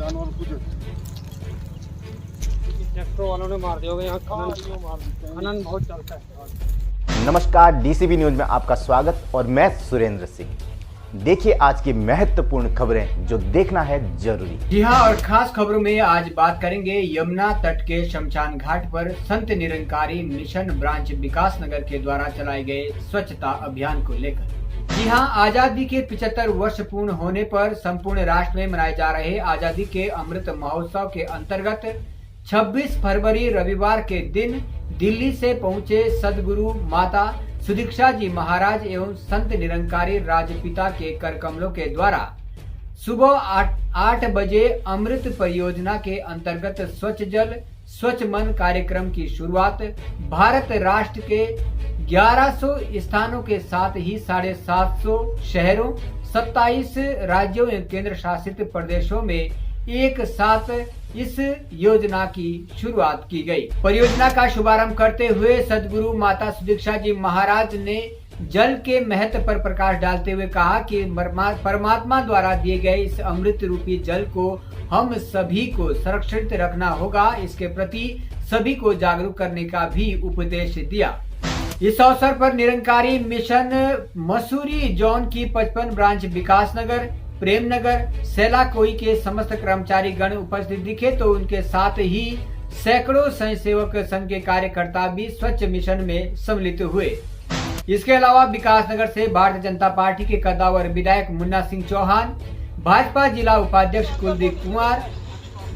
जानवर कुछ ट्रैक्टर वालों ने मार दिया यहाँ खनन बहुत चलता है। नमस्कार, डीसीबी न्यूज में आपका स्वागत और मैं सुरेंद्र सिंह। देखिए आज की महत्वपूर्ण खबरें जो देखना है जरूरी। जी हाँ, और खास खबरों में आज बात करेंगे यमुना तट के शमशान घाट पर संत निरंकारी मिशन ब्रांच विकास नगर के द्वारा चलाए गए स्वच्छता अभियान को लेकर। जी हाँ, आजादी के 75 वर्ष पूर्ण होने पर संपूर्ण राष्ट्र में मनाए जा रहे आजादी के अमृत महोत्सव के अंतर्गत 26 फरवरी रविवार के दिन दिल्ली से पहुंचे सदगुरु माता सुदीक्षा जी महाराज एवं संत निरंकारी राजपिता के कर कमलों के द्वारा सुबह 8 बजे अमृत परियोजना के अंतर्गत स्वच्छ जल स्वच्छ मन कार्यक्रम की शुरुआत भारत राष्ट्र के 1100 स्थानों के साथ ही 750 शहरों 27 राज्यों एवं केंद्र शासित प्रदेशों में एक साथ इस योजना की शुरुआत की गई। परियोजना का शुभारंभ करते हुए सदगुरु माता सुदीक्षा जी महाराज ने जल के महत्व पर प्रकाश डालते हुए कहा कि परमात्मा द्वारा दिए गए इस अमृत रूपी जल को हम सभी को सुरक्षित रखना होगा। इसके प्रति सभी को जागरूक करने का भी उपदेश दिया। इस अवसर पर निरंकारी मिशन मसूरी जोन की 55 ब्रांच विकास नगर प्रेमनगर सेलाकोई के समस्त कर्मचारी गण उपस्थित दिखे तो उनके साथ ही सैकड़ों स्वयंसेवक संघ के कार्यकर्ता भी स्वच्छ मिशन में सम्मिलित हुए। इसके अलावा विकास नगर से भारतीय जनता पार्टी के कद्दावर विधायक मुन्ना सिंह चौहान, भाजपा जिला उपाध्यक्ष कुलदीप कुमार,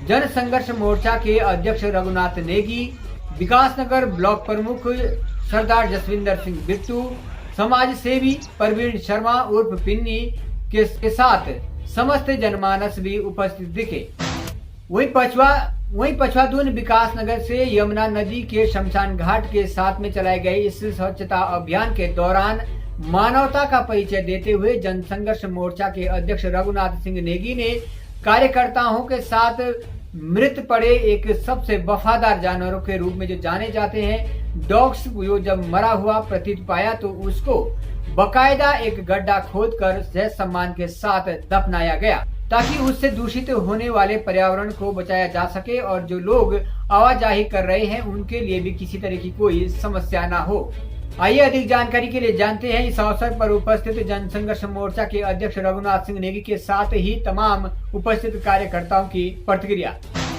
जन संघर्ष मोर्चा के अध्यक्ष रघुनाथ नेगी, विकास नगर ब्लॉक प्रमुख सरदार जसविंदर सिंह बिट्टू, समाज सेवी परवीन शर्मा उर्फ पिन्नी के साथ समस्त जनमानस भी उपस्थित दिखे। वहीं पछवादून विकास नगर से यमुना नदी के शमशान घाट के साथ में चलाए गए इस स्वच्छता अभियान के दौरान मानवता का परिचय देते हुए जनसंघर्ष मोर्चा के अध्यक्ष रघुनाथ सिंह नेगी ने कार्यकर्ताओं के साथ मृत पड़े एक सबसे वफादार जानवरों के रूप में जो जाने जाते हैं डॉग्स को जब मरा हुआ प्रतीत पाया तो उसको बकायदा एक गड्ढा खोदकर सह सम्मान के साथ दफनाया गया ताकि उससे दूषित होने वाले पर्यावरण को बचाया जा सके और जो लोग आवाजाही कर रहे हैं उनके लिए भी किसी तरह की कोई समस्या ना हो। आइए अधिक जानकारी के लिए जानते हैं इस अवसर पर उपस्थित जनसंघर्ष मोर्चा के अध्यक्ष रघुनाथ सिंह नेगी के साथ ही तमाम उपस्थित कार्यकर्ताओं की प्रतिक्रिया।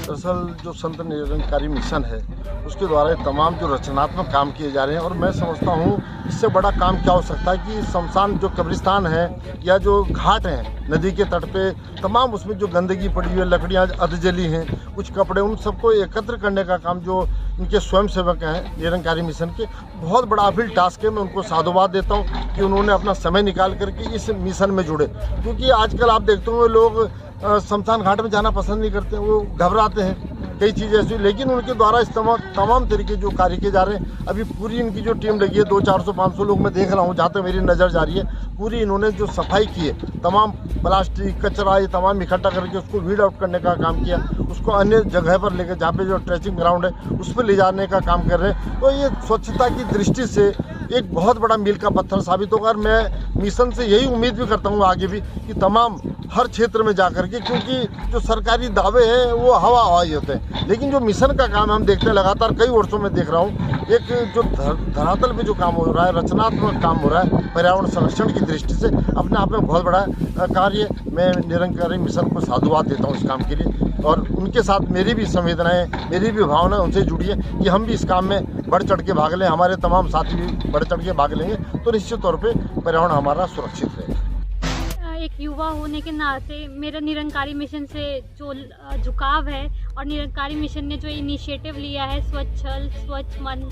दरअसल जो संत निरंकारी मिशन है उसके द्वारा तमाम जो रचनात्मक काम किए जा रहे हैं और मैं समझता हूँ इससे बड़ा काम क्या हो सकता है कि शमशान जो कब्रिस्तान है या जो घाट हैं नदी के तट पे तमाम उसमें जो गंदगी पड़ी हुई है, लकड़ियाँ अधजली हैं, कुछ कपड़े, उन सबको एकत्र करने का काम जो इनके स्वयंसेवक हैं निरंकारी मिशन के, बहुत बड़ा अभिल टास्क है। मैं उनको साधुवाद देता हूँ कि उन्होंने अपना समय निकाल करके इस मिशन में जुड़े, क्योंकि आजकल आप देखते होंगे लोग शमशान घाट में जाना पसंद नहीं करते, वो घबराते हैं, कई चीज़ें ऐसी, लेकिन उनके द्वारा इस तमाम तरीके जो कार्य किए जा रहे हैं। अभी पूरी इनकी जो टीम लगी है 200-400-500 लोग मैं देख रहा हूँ, जहाँ तक मेरी नज़र जा रही है, पूरी इन्होंने जो सफाई की है, तमाम प्लास्टिक कचरा ये तमाम इकट्ठा करके उसको वीड आउट करने का काम किया, उसको अन्य जगह पर लेकर जहाँ पे जो ट्रेचिंग ग्राउंड है उस पर ले जाने का काम कर रहे हैं। तो ये स्वच्छता की दृष्टि से एक बहुत बड़ा मील का पत्थर साबित होगा और मैं मिशन से यही उम्मीद भी करता हूँ आगे भी कि तमाम हर क्षेत्र में जा करके, क्योंकि जो सरकारी दावे हैं वो हवा हवाई होते हैं, लेकिन जो मिशन का काम हम देखते हैं लगातार कई वर्षों में देख रहा हूँ, एक जो धरातल पे जो काम हो रहा है, रचनात्मक काम हो रहा है पर्यावरण संरक्षण की दृष्टि से, अपने आप में बहुत बड़ा कार्य। मैं निरंकारी मिशन को साधुवाद देता हूँ इस काम के लिए और उनके साथ मेरी भी संवेदनाएं, मेरी भी भावनाएं उनसे जुड़ी है कि हम भी इस काम में बढ़ चढ़ के भाग लें, हमारे तमाम साथी भी बढ़ चढ़ के भाग लेंगे तो निश्चित तौर पे पर्यावरण हमारा सुरक्षित रहेगा। एक युवा होने के नाते मेरा निरंकारी मिशन से जो झुकाव है और निरंकारी मिशन ने जो इनिशिएटिव लिया है स्वच्छ जल स्वच्छ मन,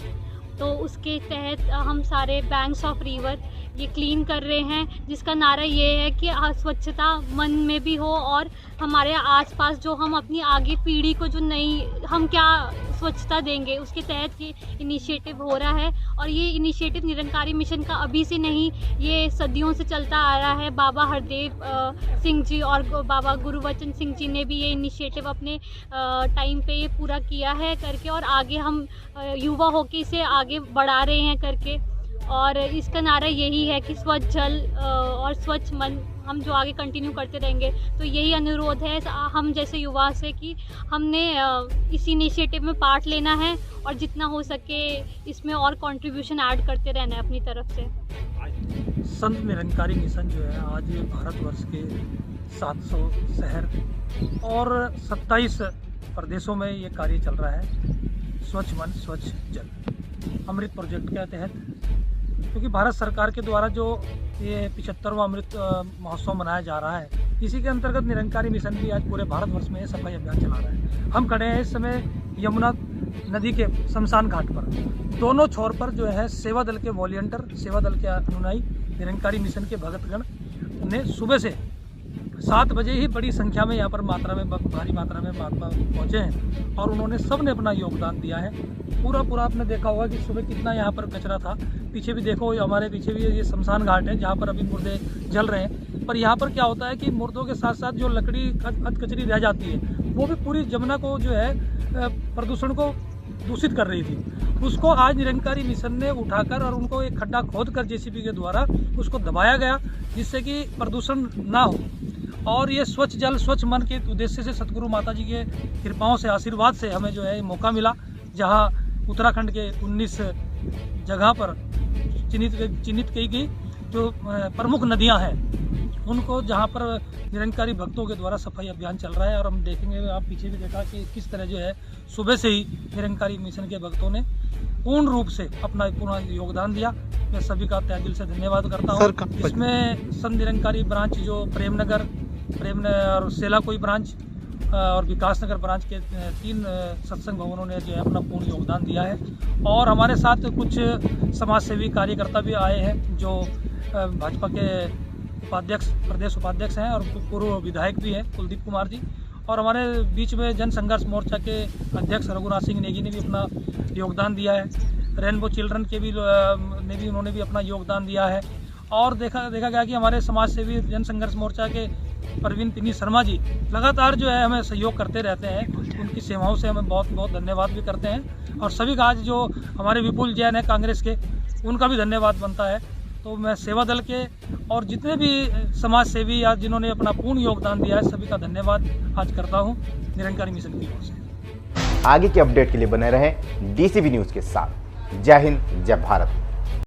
तो उसके तहत हम सारे बैंक्स ऑफ रिवर ये क्लीन कर रहे हैं, जिसका नारा ये है कि स्वच्छता मन में भी हो और हमारे आसपास जो हम अपनी आगे पीढ़ी को जो नई हम क्या स्वच्छता देंगे, उसके तहत ये इनिशिएटिव हो रहा है। और ये इनिशिएटिव निरंकारी मिशन का अभी से नहीं, ये सदियों से चलता आ रहा है। बाबा हरदेव सिंह जी और बाबा गुरुवचन सिंह जी ने भी ये इनिशिएटिव अपने टाइम पे ये पूरा किया है करके, और आगे हम युवा होके इसे आगे बढ़ा रहे हैं करके। और इसका नारा यही है कि स्वच्छ जल और स्वच्छ मन हम जो आगे कंटिन्यू करते रहेंगे। तो यही अनुरोध है हम जैसे युवा से कि हमने इस इनिशिएटिव में पार्ट लेना है और जितना हो सके इसमें और कंट्रीब्यूशन ऐड करते रहना है अपनी तरफ से। संत निरंकारी मिशन जो है आज भारतवर्ष के 700 शहर और 27 प्रदेशों में ये कार्य चल रहा है। स्वच्छ मन स्वच्छ जल अमृत प्रोजेक्ट के तहत, क्योंकि भारत सरकार के द्वारा जो ये 75वां अमृत महोत्सव मनाया जा रहा है, इसी के अंतर्गत निरंकारी मिशन भी आज पूरे भारतवर्ष में सफाई अभियान चला रहा है। हम खड़े हैं इस समय यमुना नदी के शमशान घाट पर। दोनों छोर पर जो है सेवा दल के वॉलंटियर, सेवा दल के अनुयायी, निरंकारी मिशन के भक्तगण ने सुबह से 7 बजे ही बड़ी संख्या में यहाँ पर भारी मात्रा में महात्मा पहुँचे हैं और उन्होंने सब ने अपना योगदान दिया है। पूरा आपने देखा होगा कि सुबह कितना यहाँ पर कचरा था। पीछे भी देखो, हमारे पीछे भी ये शमशान घाट है जहाँ पर अभी मुर्दे जल रहे हैं। पर यहाँ पर क्या होता है कि मुर्दों के साथ साथ जो लकड़ी कचरी रह जाती है वो भी पूरी जमुना को जो है प्रदूषण को दूषित कर रही थी। उसको आज निरंकारी मिशन ने उठाकर और उनको एक खड्डा खोद कर जेसीबी के द्वारा उसको दबाया गया, जिससे कि प्रदूषण ना हो। और ये स्वच्छ जल स्वच्छ मन के उद्देश्य से सतगुरु माता जी के कृपाओं से, आशीर्वाद से हमें जो है मौका मिला, जहाँ उत्तराखंड के 19 जगह पर चिन्हित की गई जो प्रमुख नदियां हैं, उनको जहां पर निरंकारी भक्तों के द्वारा सफाई अभियान चल रहा है। और हम देखेंगे, आप पीछे भी देखा कि किस तरह जो है सुबह से ही निरंकारी मिशन के भक्तों ने पूर्ण रूप से अपना पूरा योगदान दिया। मैं सभी का तहे दिल से धन्यवाद करता हूँ। इसमें संत निरंकारी ब्रांच जो प्रेमनगर और सेलाकोई ब्रांच और विकास नगर ब्रांच के 3 सत्संग भवनों ने जो है अपना पूर्ण योगदान दिया है। और हमारे साथ कुछ समाजसेवी कार्यकर्ता भी आए हैं जो भाजपा के प्रदेश उपाध्यक्ष हैं और पूर्व विधायक भी हैं, कुलदीप कुमार जी। और हमारे बीच में जन संघर्ष मोर्चा के अध्यक्ष रघुनाथ सिंह नेगी ने भी अपना योगदान दिया है। रेनबो चिल्ड्रन के भी उन्होंने भी अपना योगदान दिया है। और देखा गया कि हमारे समाज सेवी जन संघर्ष मोर्चा के परवीन पिनी शर्मा जी लगातार जो है हमें सहयोग करते रहते हैं। उनकी सेवाओं से हमें बहुत बहुत धन्यवाद भी करते हैं। और सभी का आज जो हमारे विपुल जैन है कांग्रेस के, उनका भी धन्यवाद बनता है। तो मैं सेवा दल के और जितने भी समाज सेवी या जिन्होंने अपना पूर्ण योगदान दिया है, सभी का धन्यवाद आज करता हूँ निरंकारी मिशन की ओर से। आगे के अपडेट के लिए बने रहें DCV न्यूज़ के साथ। जय हिंद, जय भारत।